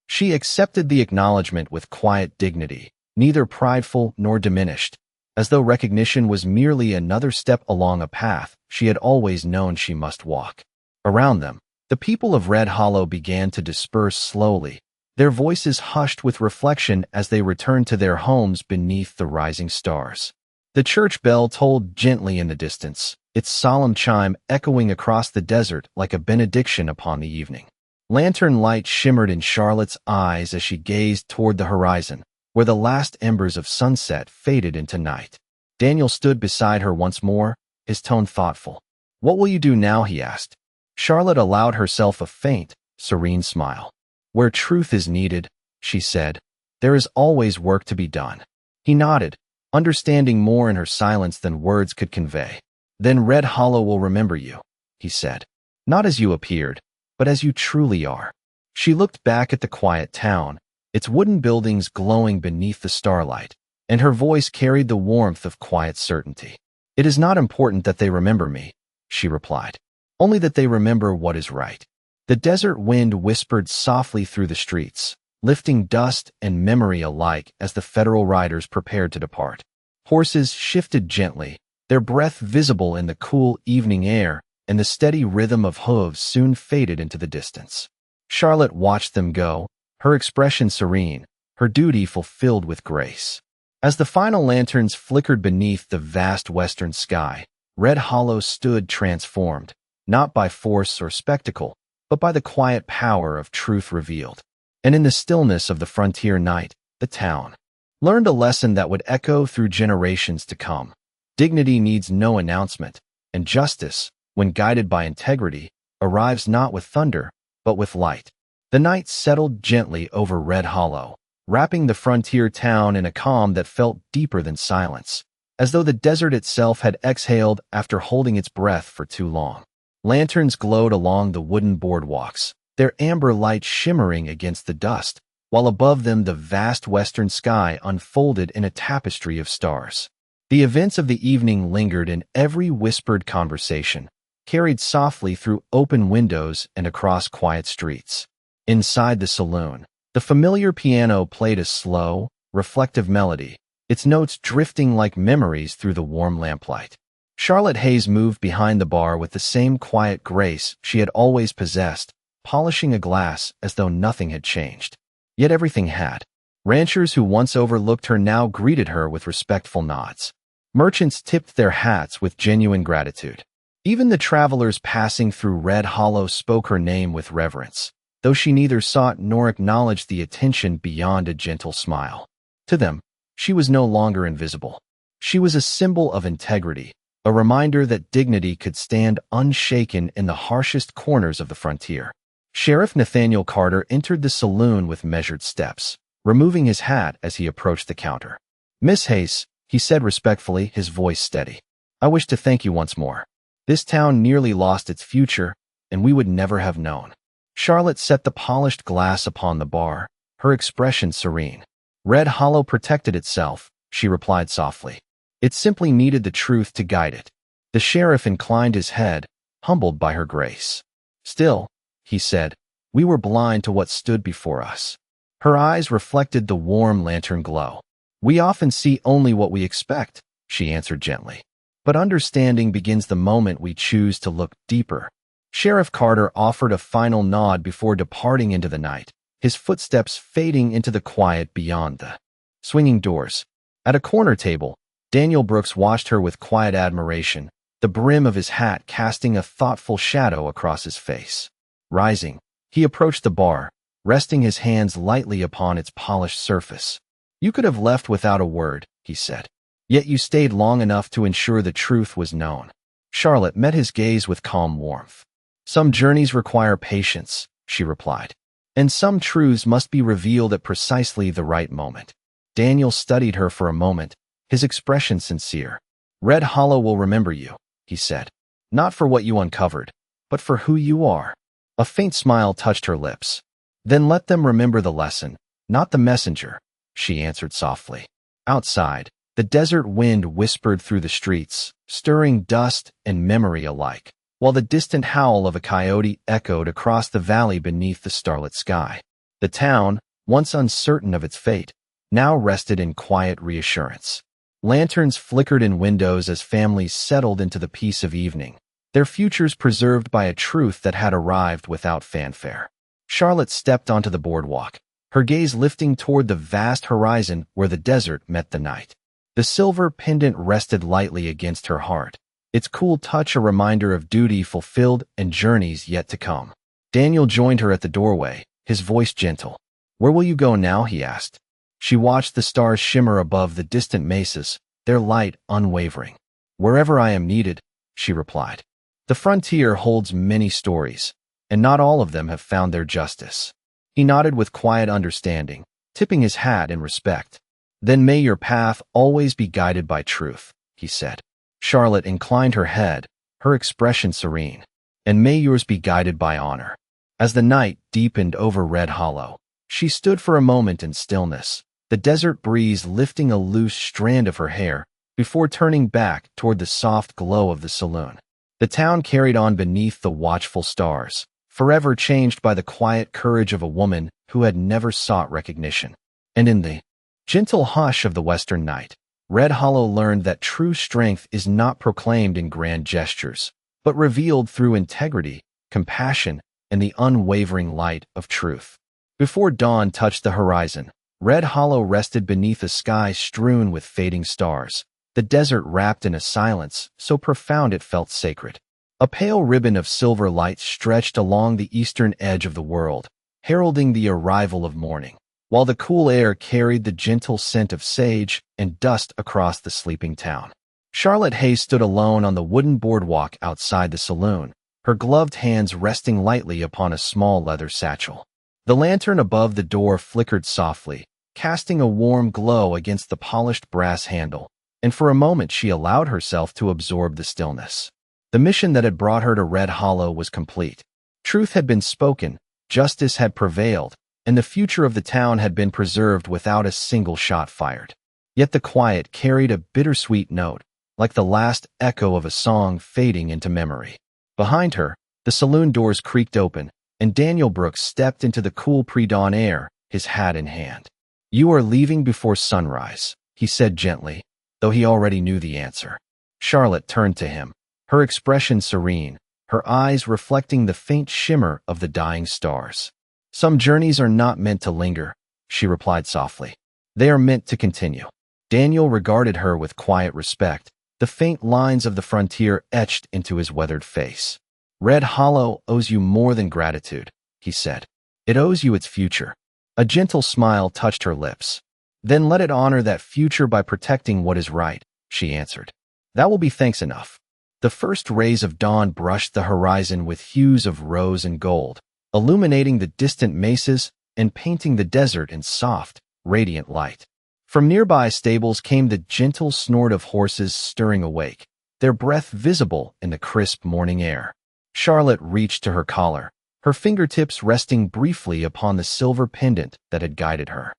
She accepted the acknowledgement with quiet dignity, neither prideful nor diminished, as though recognition was merely another step along a path she had always known she must walk. Around them, the people of Red Hollow began to disperse slowly, their voices hushed with reflection as they returned to their homes beneath the rising stars. The church bell tolled gently in the distance, its solemn chime echoing across the desert like a benediction upon the evening. Lantern light shimmered in Charlotte's eyes as she gazed toward the horizon, where the last embers of sunset faded into night. Daniel stood beside her once more, his tone thoughtful. What will you do now, he asked. Charlotte allowed herself a faint, serene smile. Where truth is needed, she said, there is always work to be done. He nodded, understanding more in her silence than words could convey. Then Red Hollow will remember you, he said. Not as you appeared, but as you truly are. She looked back at the quiet town, its wooden buildings glowing beneath the starlight, and her voice carried the warmth of quiet certainty. It is not important that they remember me, she replied. Only that they remember what is right. The desert wind whispered softly through the streets, lifting dust and memory alike as the federal riders prepared to depart. Horses shifted gently, their breath visible in the cool evening air, and the steady rhythm of hooves soon faded into the distance. Charlotte watched them go, her expression serene, her duty fulfilled with grace. As the final lanterns flickered beneath the vast western sky, Red Hollow stood transformed, not by force or spectacle, but by the quiet power of truth revealed. And in the stillness of the frontier night, the town learned a lesson that would echo through generations to come. Dignity needs no announcement, and justice, when guided by integrity, arrives not with thunder, but with light. The night settled gently over Red Hollow, wrapping the frontier town in a calm that felt deeper than silence, as though the desert itself had exhaled after holding its breath for too long. Lanterns glowed along the wooden boardwalks, their amber light shimmering against the dust, while above them the vast western sky unfolded in a tapestry of stars. The events of the evening lingered in every whispered conversation, carried softly through open windows and across quiet streets. Inside the saloon, the familiar piano played a slow, reflective melody, its notes drifting like memories through the warm lamplight. Charlotte Hayes moved behind the bar with the same quiet grace she had always possessed, polishing a glass as though nothing had changed. Yet everything had. Ranchers who once overlooked her now greeted her with respectful nods. Merchants tipped their hats with genuine gratitude. Even the travelers passing through Red Hollow spoke her name with reverence, though she neither sought nor acknowledged the attention beyond a gentle smile. To them, she was no longer invisible. She was a symbol of integrity, a reminder that dignity could stand unshaken in the harshest corners of the frontier. Sheriff Nathaniel Carter entered the saloon with measured steps, removing his hat as he approached the counter. Miss Hayes, he said respectfully, his voice steady. I wish to thank you once more. This town nearly lost its future, and we would never have known. Charlotte set the polished glass upon the bar, her expression serene. Red Hollow protected itself, she replied softly. It simply needed the truth to guide it. The sheriff inclined his head, humbled by her grace. Still, he said, We were blind to what stood before us. Her eyes reflected the warm lantern glow. We often see only what we expect, she answered gently. But understanding begins the moment we choose to look deeper. Sheriff Carter offered a final nod before departing into the night, his footsteps fading into the quiet beyond the swinging doors. At a corner table, Daniel Brooks watched her with quiet admiration, the brim of his hat casting a thoughtful shadow across his face. Rising, he approached the bar, resting his hands lightly upon its polished surface. "You could have left without a word," he said. "Yet you stayed long enough to ensure the truth was known." Charlotte met his gaze with calm warmth. "Some journeys require patience," she replied, "and some truths must be revealed at precisely the right moment." Daniel studied her for a moment, his expression sincere. "Red Hollow will remember you," he said, "not for what you uncovered, but for who you are." A faint smile touched her lips. "Then let them remember the lesson, not the messenger," she answered softly. Outside, the desert wind whispered through the streets, stirring dust and memory alike, while the distant howl of a coyote echoed across the valley beneath the starlit sky. The town, once uncertain of its fate, now rested in quiet reassurance. Lanterns flickered in windows as families settled into the peace of evening, their futures preserved by a truth that had arrived without fanfare. Charlotte stepped onto the boardwalk, her gaze lifting toward the vast horizon where the desert met the night. The silver pendant rested lightly against her heart, its cool touch a reminder of duty fulfilled and journeys yet to come. Daniel joined her at the doorway, his voice gentle. "Where will you go now?" he asked. She watched the stars shimmer above the distant mesas, their light unwavering. "Wherever I am needed," she replied. "The frontier holds many stories, and not all of them have found their justice." He nodded with quiet understanding, tipping his hat in respect. "Then may your path always be guided by truth," he said. Charlotte inclined her head, her expression serene. "And may yours be guided by honor." As the night deepened over Red Hollow, she stood for a moment in stillness, the desert breeze lifting a loose strand of her hair before turning back toward the soft glow of the saloon. The town carried on beneath the watchful stars, forever changed by the quiet courage of a woman who had never sought recognition. And in the gentle hush of the western night, Red Hollow learned that true strength is not proclaimed in grand gestures, but revealed through integrity, compassion, and the unwavering light of truth. Before dawn touched the horizon, Red Hollow rested beneath a sky strewn with fading stars, the desert wrapped in a silence so profound it felt sacred. A pale ribbon of silver light stretched along the eastern edge of the world, heralding the arrival of morning, while the cool air carried the gentle scent of sage and dust across the sleeping town. Charlotte Hayes stood alone on the wooden boardwalk outside the saloon, her gloved hands resting lightly upon a small leather satchel. The lantern above the door flickered softly, casting a warm glow against the polished brass handle, and for a moment she allowed herself to absorb the stillness. The mission that had brought her to Red Hollow was complete. Truth had been spoken, justice had prevailed, and the future of the town had been preserved without a single shot fired. Yet the quiet carried a bittersweet note, like the last echo of a song fading into memory. Behind her, the saloon doors creaked open, and Daniel Brooks stepped into the cool pre-dawn air, his hat in hand. "You are leaving before sunrise," he said gently, though he already knew the answer. Charlotte turned to him, her expression serene, her eyes reflecting the faint shimmer of the dying stars. "Some journeys are not meant to linger," she replied softly. "They are meant to continue." Daniel regarded her with quiet respect, the faint lines of the frontier etched into his weathered face. "Red Hollow owes you more than gratitude," he said. "It owes you its future." A gentle smile touched her lips. "Then let it honor that future by protecting what is right," she answered. "That will be thanks enough." The first rays of dawn brushed the horizon with hues of rose and gold, illuminating the distant mesas and painting the desert in soft, radiant light. From nearby stables came the gentle snort of horses stirring awake, their breath visible in the crisp morning air. Charlotte reached to her collar, her fingertips resting briefly upon the silver pendant that had guided her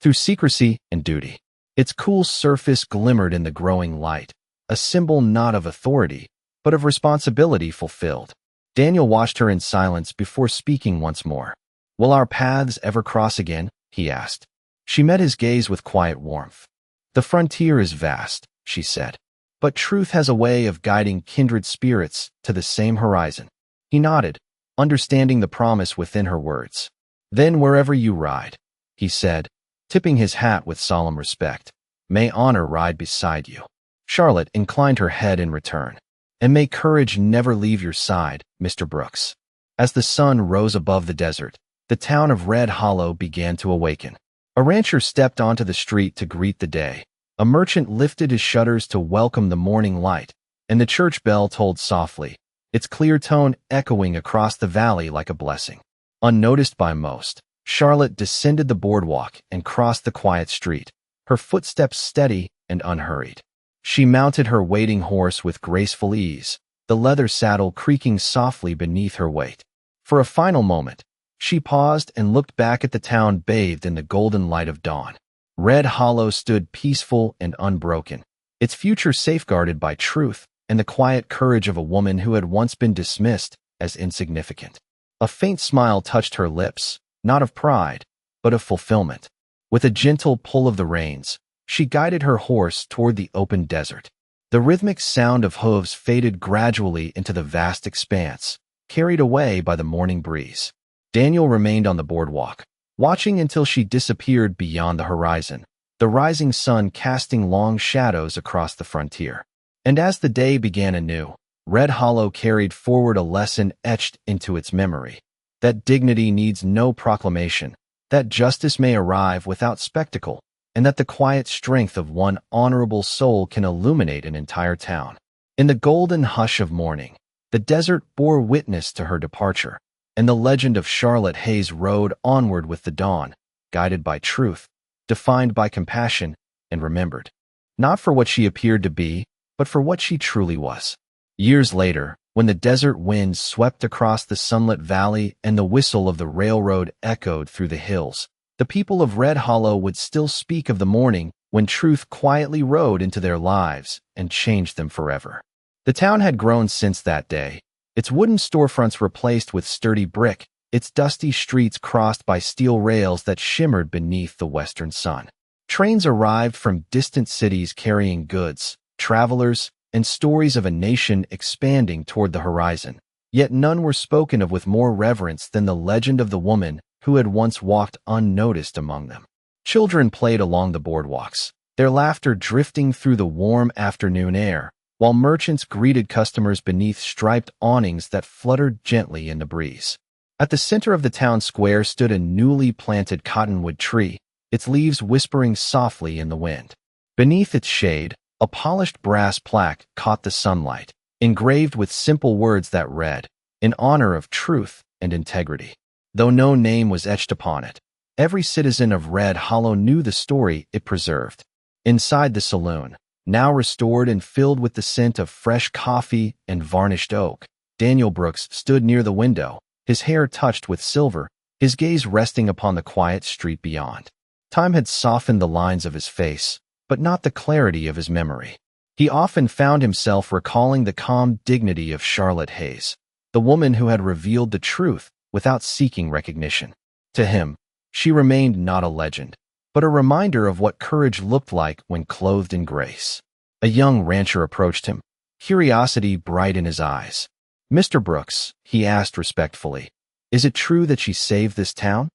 through secrecy and duty. Its cool surface glimmered in the growing light, a symbol not of authority, but of responsibility fulfilled. Daniel watched her in silence before speaking once more. Will our paths ever cross again? He asked. She met his gaze with quiet warmth. The frontier is vast, she said, but truth has a way of guiding kindred spirits to the same horizon. He nodded, understanding the promise within her words. Then wherever you ride, he said, tipping his hat with solemn respect, may honor ride beside you. Charlotte inclined her head in return. And may courage never leave your side, Mr. Brooks. As the sun rose above the desert, the town of Red Hollow began to awaken. A rancher stepped onto the street to greet the day. A merchant lifted his shutters to welcome the morning light, and the church bell tolled softly, its clear tone echoing across the valley like a blessing. Unnoticed by most, Charlotte descended the boardwalk and crossed the quiet street, her footsteps steady and unhurried. She mounted her waiting horse with graceful ease, the leather saddle creaking softly beneath her weight. For a final moment, she paused and looked back at the town bathed in the golden light of dawn. Red Hollow stood peaceful and unbroken, its future safeguarded by truth and the quiet courage of a woman who had once been dismissed as insignificant. A faint smile touched her lips, not of pride, but of fulfillment. With a gentle pull of the reins, she guided her horse toward the open desert. The rhythmic sound of hooves faded gradually into the vast expanse, carried away by the morning breeze. Daniel remained on the boardwalk, watching until she disappeared beyond the horizon, the rising sun casting long shadows across the frontier. And as the day began anew, Red Hollow carried forward a lesson etched into its memory, that dignity needs no proclamation, that justice may arrive without spectacle, and that the quiet strength of one honorable soul can illuminate an entire town. In the golden hush of morning, the desert bore witness to her departure, and the legend of Charlotte Hayes rode onward with the dawn, guided by truth, defined by compassion, and remembered, not for what she appeared to be, but for what she truly was. Years later, when the desert winds swept across the sunlit valley and the whistle of the railroad echoed through the hills, the people of Red Hollow would still speak of the morning when truth quietly rode into their lives and changed them forever. The town had grown since that day, its wooden storefronts replaced with sturdy brick, its dusty streets crossed by steel rails that shimmered beneath the western sun. Trains arrived from distant cities carrying goods, travelers, and stories of a nation expanding toward the horizon, yet none were spoken of with more reverence than the legend of the woman who had once walked unnoticed among them. Children played along the boardwalks, their laughter drifting through the warm afternoon air, while merchants greeted customers beneath striped awnings that fluttered gently in the breeze. At the center of the town square stood a newly planted cottonwood tree, its leaves whispering softly in the wind. Beneath its shade, a polished brass plaque caught the sunlight, engraved with simple words that read, "In honor of truth and integrity." Though no name was etched upon it, every citizen of Red Hollow knew the story it preserved. Inside the saloon, now restored and filled with the scent of fresh coffee and varnished oak, Daniel Brooks stood near the window, his hair touched with silver, his gaze resting upon the quiet street beyond. Time had softened the lines of his face, but not the clarity of his memory. He often found himself recalling the calm dignity of Charlotte Hayes, the woman who had revealed the truth without seeking recognition. To him, she remained not a legend, but a reminder of what courage looked like when clothed in grace. A young rancher approached him, curiosity bright in his eyes. "Mr. Brooks," he asked respectfully, "is it true that she saved this town?"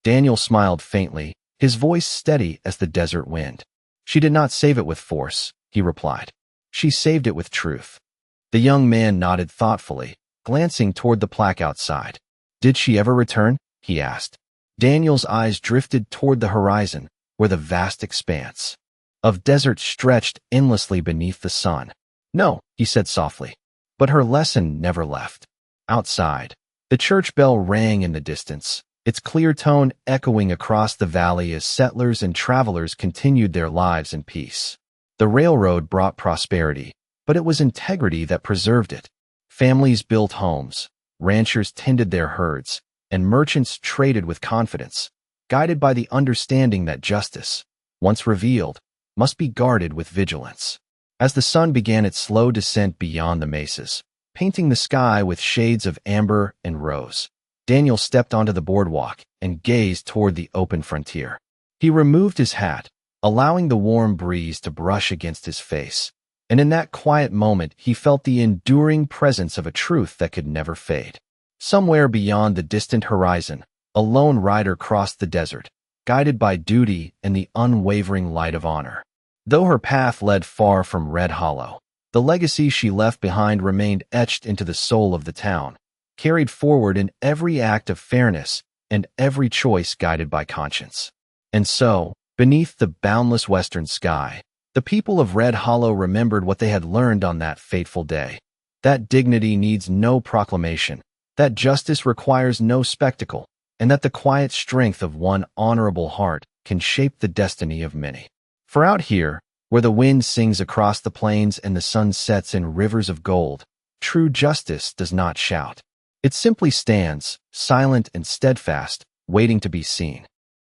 Daniel smiled faintly, his voice steady as the desert wind. "She did not save it with force," he replied. "She saved it with truth." The young man nodded thoughtfully, glancing toward the plaque outside. "Did she ever return?" he asked. Daniel's eyes drifted toward the horizon, where the vast expanse of desert stretched endlessly beneath the sun. "No," he said softly, "but her lesson never left." Outside, the church bell rang in the distance, its clear tone echoing across the valley as settlers and travelers continued their lives in peace. The railroad brought prosperity, but it was integrity that preserved it. Families built homes, ranchers tended their herds, and merchants traded with confidence, guided by the understanding that justice, once revealed, must be guarded with vigilance. As the sun began its slow descent beyond the mesas, painting the sky with shades of amber and rose, Daniel stepped onto the boardwalk and gazed toward the open frontier. He removed his hat, allowing the warm breeze to brush against his face. And in that quiet moment, he felt the enduring presence of a truth that could never fade. Somewhere beyond the distant horizon, a lone rider crossed the desert, guided by duty and the unwavering light of honor. Though her path led far from Red Hollow, the legacy she left behind remained etched into the soul of the town, carried forward in every act of fairness and every choice guided by conscience. And so, beneath the boundless western sky, the people of Red Hollow remembered what they had learned on that fateful day. That dignity needs no proclamation, that justice requires no spectacle, and that the quiet strength of one honorable heart can shape the destiny of many. For out here, where the wind sings across the plains and the sun sets in rivers of gold, true justice does not shout. It simply stands, silent and steadfast, waiting to be seen.